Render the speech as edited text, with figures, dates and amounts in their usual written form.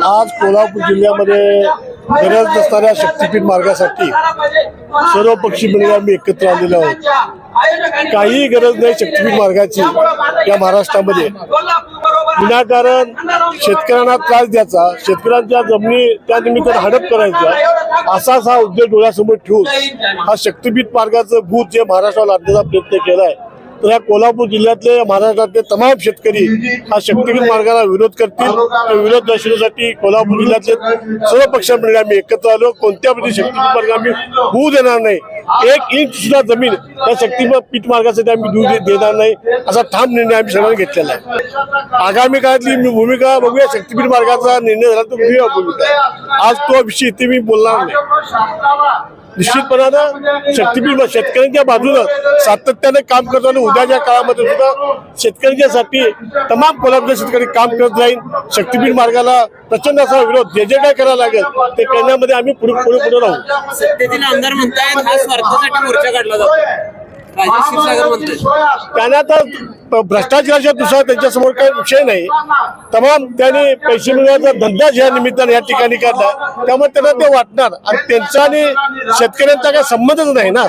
आज कोल्हापूर जिल्ह्यामध्ये गरज नसणाऱ्या शक्तीपीठ मार्गासाठी सर्व पक्षी मंडळी आम्ही एकत्र आलेलो आहोत। काही गरज नाही शक्तीपीठ मार्गाची या महाराष्ट्रामध्ये। विनाकारण शेतकऱ्यांना त्रास द्यायचा, शेतकऱ्यांच्या जमिनी त्या निमित्तानं हडप करायचा, असाच हा उद्देश डोळ्यासमोर ठेवून हा शक्तीपीठ मार्गाचं भूत जे महाराष्ट्राला लादण्याचा प्रयत्न केलाय। तर या कोल्हापूर जिल्ह्यातले महाराष्ट्रातले तमाम शेतकरी हा शक्तीपीठ मार्गाला विरोध करतील। विरोध दर्शवण्यासाठी कोल्हापूर जिल्ह्यातले सर्व पक्षांमध्ये आम्ही एकत्र आलो। कोणत्या प्रती शक्तीपीठ मार्ग आम्ही होऊ देणार नाही, 1 इंच सुद्धा जमीन त्या शक्तीपीठ मार्गासाठी आम्ही देणार नाही, असा ठाम निर्णय आम्ही सर्वांनी घेतलेला आहे। आगामी काळातली भूमिका बघूया, शक्तीपीठ मार्गाचा निर्णय झाला तर बघूया भूमिका। आज तो विषय इथे मी बोलणार नाही। निश्चितपणानं शक्तीपीठ शेतकऱ्यांच्या बाजूनं सातत्याने काम करतो आणि उद्याच्या काळामध्ये सुद्धा शेतकऱ्यांच्यासाठी तमाम कोल्हापूरचे शेतकरी काम करत राहील। शक्तीपीठ मार्गाला प्रचंड असा विरोध जे काय करायला लागेल ते करण्यामध्ये आम्ही पुढे राहू। सत्तेतील आमदार म्हणतायत हा स्वार्थासाठी मोर्चा काढला जातो, राजेश क्षीरसागर म्हणतात त्यांना तर भ्रष्टाचाराच्या दुसरा त्यांच्यासमोर काही विषय नाही। तमाम त्यांनी पैसे मिळवण्याचा धंदा ज्या निमित्ताने या ठिकाणी काढला, त्यामुळे त्यांना ते वाटणार आणि त्यांचा आणि शेतकऱ्यांचा काही संबंधच नाही ना।